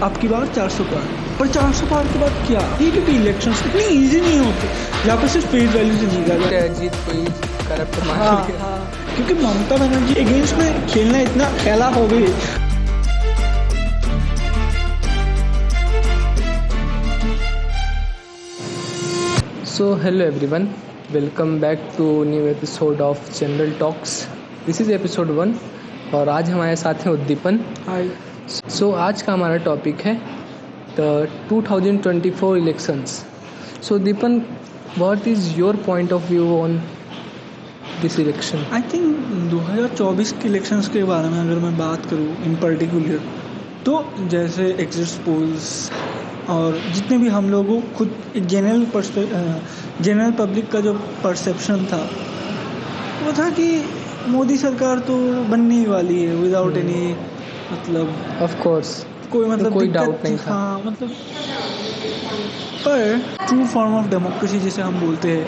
आपकी बार 400 पार, पर 400 पार के बाद क्या? टीपीपी इलेक्शंस इतनी इजी नहीं होते, यहाँ पर सिर्फ फेस वैल्यू से जीता जाता है। जीत कोई करप्ट मान लिया। हाँ, क्योंकि ममता बनर्जी अगेंस्ट में खेलना इतना खेला हो गई। So hello everyone, welcome back to new episode of General Talks. This is episode 1 और आज हमारे साथ हैं उद्दीपन। हाय। So आज का हमारा टॉपिक है the 2024 elections. So उद्दीपन, what is your point of view on this election? I think 2024 के इलेक्शंस के बारे में अगर मैं बात करूँ इन पर्टिकुलर, तो जैसे एग्जिट पोल्स और जितने भी हम लोगों खुद जनरल पब्लिक का जो परसेप्शन था वो था कि मोदी सरकार तो बनने ही वाली है विदाउट एनी मतलब ऑफ कोर्स कोई डाउट नहीं था। हाँ, मतलब पर ट्रू फॉर्म ऑफ डेमोक्रेसी जिसे हम बोलते हैं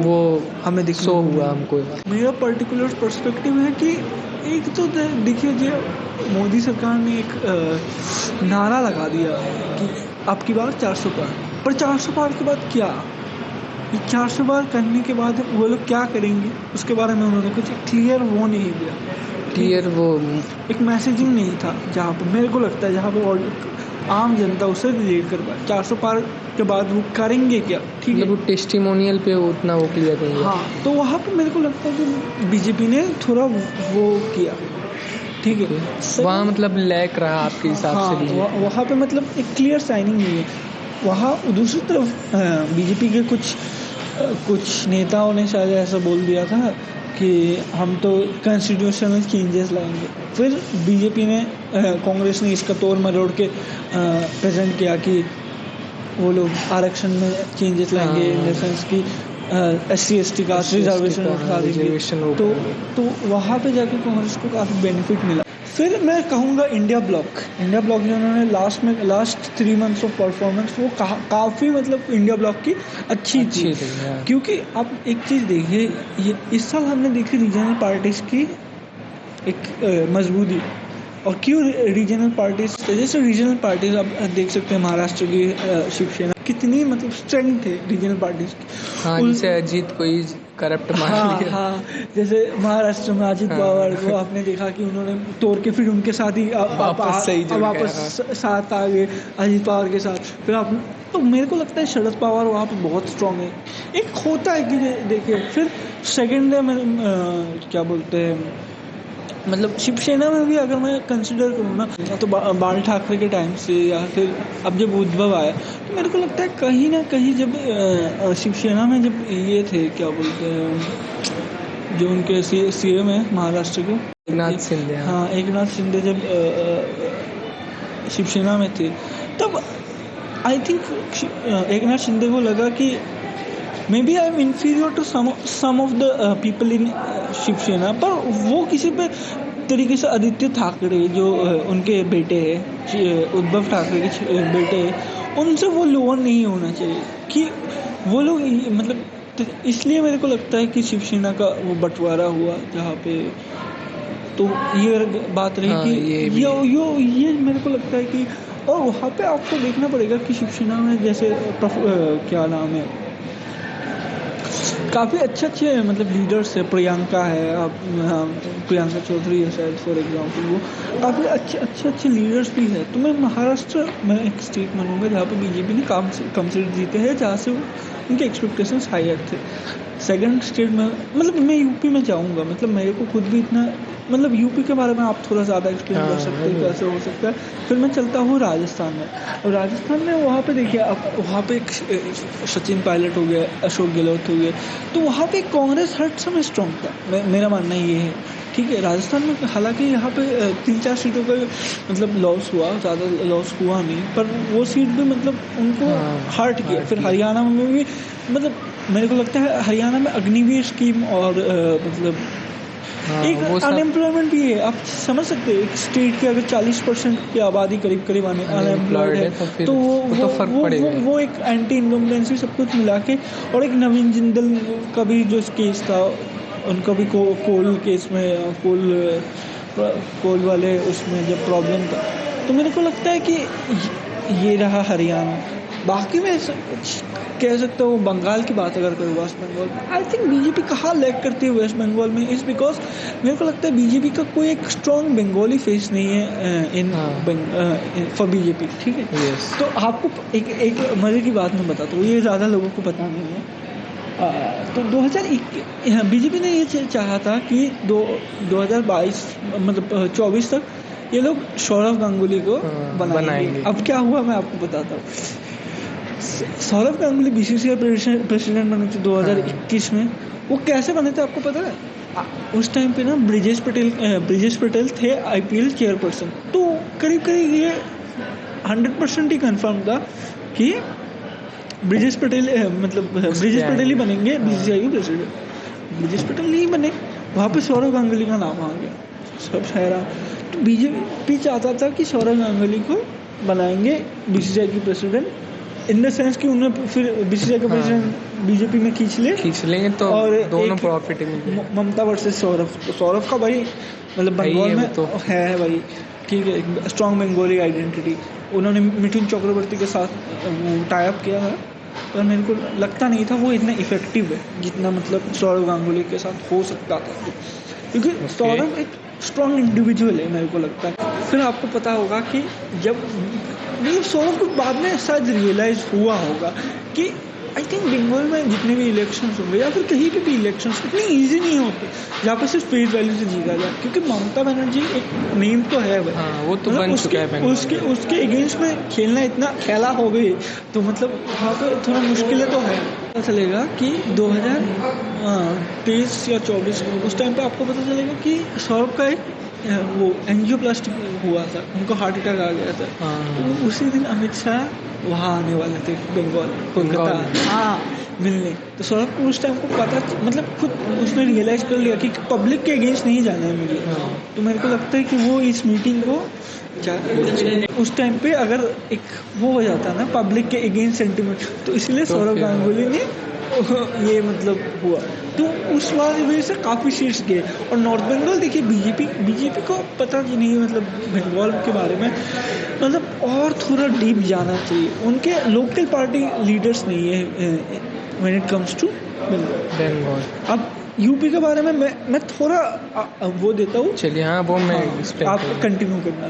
वो हमें दिखने हुआ हमको। मेरा पर्टिकुलर पर्सपेक्टिव है कि एक तो देखिए जो मोदी सरकार ने एक नारा लगा दिया कि आपकी बार 400 पार, पर 400 पार के बाद क्या? 400 बार करने के बाद वो लोग क्या करेंगे उसके बारे में उन्होंने कुछ क्लियर वो नहीं दिया, वो एक मैसेजिंग नहीं था जहाँ पर मेरे को लगता है जहाँ पर आम जनता उससे रिलेट कर पाए। 400 पार के बाद वो करेंगे क्या? ठीक है, वो टेस्टिमोनियल पे उतना वो क्लियर नहीं है। हाँ, तो वहाँ पे मेरे को लगता है कि बीजेपी ने थोड़ा वो किया, ठीक है, वहाँ मतलब लैक रहा आपके हिसाब से। वहाँ पे मतलब एक क्लियर साइनिंग नहीं है। वहाँ दूसरी तरफ बीजेपी के कुछ नेताओं ने शायद ऐसा बोल दिया था कि हम तो कॉन्स्टिट्यूशनल चेंजेस लाएंगे। फिर बीजेपी ने कांग्रेस ने इसका तोड़ मरोड़ के प्रेजेंट किया कि वो लोग आरक्षण में चेंजेस लाएंगे, इन द सेंस की SC/ST का रिजर्वेशन उठा देंगे। तो वहाँ पे जाके कांग्रेस को काफ़ी बेनिफिट मिला। फिर मैं कहूँगा इंडिया ब्लॉक जो उन्होंने लास्ट 3 मंथ्स ऑफ परफॉर्मेंस वो काफ़ी मतलब इंडिया ब्लॉक की अच्छी थी। क्योंकि आप एक चीज़ देखिए, ये इस साल हमने देखी रीजनल पार्टीज़ की एक मजबूती। और क्यों रीजनल पार्टीज? जैसे रीजनल पार्टीज आप देख सकते हैं महाराष्ट्र की शिवसेना कितनी मतलब स्ट्रेंथ है रीजनल पार्टीज की। हाँ, जैसे अजीत कोई करप्ट मान लिया। हाँ, जैसे महाराष्ट्र में अजीत पवार को आपने देखा कि उन्होंने तोड़ के फिर उनके साथ ही वापस साथ आ गए अजीत पवार के साथ। फिर आप तो मेरे को लगता है शरद पवार वहाँ पे बहुत स्ट्रांग है। एक होता है कि देखिए फिर सेकेंड में क्या बोलते हैं मतलब शिवसेना में भी अगर मैं कंसिडर करूँ ना तो बाल ठाकरे के टाइम से या फिर अब जब उद्धव आया तो मेरे को लगता है कहीं ना कहीं जब शिवसेना में जब ये थे क्या बोलते हैं जो उनके CM है महाराष्ट्र के एकनाथ शिंदे। हाँ, एकनाथ शिंदे जब शिवसेना में थे तब आई थिंक एकनाथ शिंदे को लगा कि may be I am inferior to some of the people in Shiv Sena, पर वो किसी पे तरीके से आदित्य ठाकरे जो उनके बेटे हैं, उद्धव ठाकरे के बेटे हैं, उनसे वो लोअर नहीं होना चाहिए कि वो लोग मतलब। तो इसलिए मेरे को लगता है कि शिवसेना का वो बंटवारा हुआ जहाँ पे तो ये बात रही कि ये मेरे को लगता है कि और वहाँ पे आपको देखना पड़ेगा कि शिवसेना में जैसे क्या नाम है काफ़ी अच्छे मतलब लीडर्स है। प्रियंका है, प्रियंका चौधरी है शायद फॉर एग्जांपल, वो काफ़ी अच्छे लीडर्स भी है। तो मैं महाराष्ट्र में एक स्टेट मानूंगा जहाँ पे बीजेपी ने कम सीट जीते हैं, जहाँ से उनके एक्सपेक्टेशंस हायर थे। सेकंड स्टेट में मतलब मैं यूपी में जाऊँगा, मतलब मेरे को खुद भी इतना मतलब यूपी के बारे में आप थोड़ा ज़्यादा एक्सप्लेन कर सकते हैं कैसे हो सकता है। फिर मैं चलता हूँ राजस्थान में, और राजस्थान में वहाँ पे देखिए अब वहाँ पे एक सचिन पायलट हो गया, अशोक गहलोत हो गए, तो वहाँ पे कांग्रेस हर समय स्ट्रॉन्ग था। मेरा मानना ये है, ठीक है। राजस्थान में हालांकि यहाँ पे 3-4 सीटों का मतलब लॉस हुआ, ज़्यादा लॉस हुआ नहीं, पर वो सीट भी मतलब उनको हर्ट किया। फिर हरियाणा में भी मतलब मेरे को लगता है हरियाणा में अग्निवीर स्कीम और मतलब एक अनएम्प्लॉयमेंट भी है। आप समझ सकते हैं एक स्टेट की अगर 40% की आबादी करीब अनएम्प्लॉयड है तो वो एक एंटी इनकम्बेंसी सब कुछ मिला के, और एक नवीन जिंदल का भी जो केस था उनका भी कोल केस में कोल वाले उसमें जब प्रॉब्लम था तो मेरे को लगता है कि ये रहा हरियाणा। बाकी मैं कह सकता हूँ बंगाल की बात अगर करूँ वेस्ट बंगाल में, आई थिंक बीजेपी कहाँ लैग करती है वेस्ट बंगाल में, इज़ बिकॉज मेरे को लगता है बीजेपी का कोई एक स्ट्रॉन्ग बंगाली फेस नहीं है इन फॉर बीजेपी, ठीक है। तो आपको एक मज़े की बात मैं बताता हूँ, ये ज़्यादा लोगों को पता नहीं है। तो 2021 बीजेपी ने ये चाहा था कि 2022 मतलब 24 तक ये लोग सौरव गांगुली को बनाएंगे। अब क्या हुआ मैं आपको बताता हूँ। सौरव गांगुली बीसीसीआई प्रेसिडेंट बने थे 2021 में। वो कैसे बने थे आपको पता है? उस टाइम पे ना ब्रिजेश पटेल थे आईपीएल चेयरपर्सन। तो करीब ये 100% ही कंफर्म था कि ब्रिजेश पटेल ही बनेंगे बीसीसीआई के प्रेसिडेंट। ब्रिजेश पटेल नहीं बने, वहाँ पे सौरव गांगुली का नाम आ गया, सब शहरा। तो बीजेपी चाहता था कि सौरव गांगुली को बनाएंगे बीसीसीआई की प्रेसिडेंट, इन द सेंस कि उन्हें फिर बीसीसीआई का प्रेसिडेंट बीजेपी में खींच लेंगे तो और दोनों प्रॉफिट मिलेंगे। ममता वर्सेस सौरव, तो सौरव का भाई मतलब बंगाल में तो है भाई, ठीक है, स्ट्रॉन्ग बंगाली आइडेंटिटी। उन्होंने मिथुन चक्रवर्ती के साथ वो टाई अप किया है, पर मेरे को लगता नहीं था वो इतना इफेक्टिव है जितना मतलब सौरव गांगुली के साथ हो सकता था, क्योंकि सौरव एक स्ट्रॉन्ग इंडिविजुअल है मेरे को लगता है। फिर आपको पता होगा कि जब मतलब सौरव को बाद में शायद रियलाइज हुआ होगा कि आई थिंक बंगाल में जितने भी इलेक्शंस होंगे या फिर कहीं पे भी इलेक्शंस इतनी इजी नहीं होते जहाँ पर सिर्फ फेस वैल्यू से जीता जाए, क्योंकि ममता बनर्जी एक नेम तो है भाई। वो तो बन चुका है, उसके अगेंस्ट में खेलना इतना खेला हो गई तो मतलब वहाँ पे थोड़ा मुश्किलें तो है। पता चलेगा कि 2023 या 24 उस टाइम पे आपको पता चलेगा कि सौरभ का एक वो एंजियोप्लास्टी हुआ था, उनको हार्ट अटैक आ गया था। तो उसी दिन अमित शाह वहाँ आने वाले थे बंगाल, कोलकाता मिलने। तो सौरभ को उस टाइम को पता मतलब खुद उसने रियलाइज कर लिया कि पब्लिक के अगेंस्ट नहीं जाना है मुझे। तो मेरे को लगता है कि वो इस मीटिंग को उस टाइम पे अगर एक वो हो जाता है ना पब्लिक के अगेंस्ट सेंटिमेंट, तो इसलिए सौरव गांगुली ने ये मतलब हुआ। तो उस वजह से काफ़ी सीट्स गए। और नॉर्थ बंगाल देखिए बीजेपी को पता ही नहीं मतलब बंगाल के बारे में, मतलब और थोड़ा डीप जाना चाहिए। उनके लोकल पार्टी लीडर्स नहीं है when it comes to Bengal. अब यूपी के बारे में मैं थोड़ा वो देता हूँ, चलिए। हाँ वो मैं आप कंटिन्यू करना।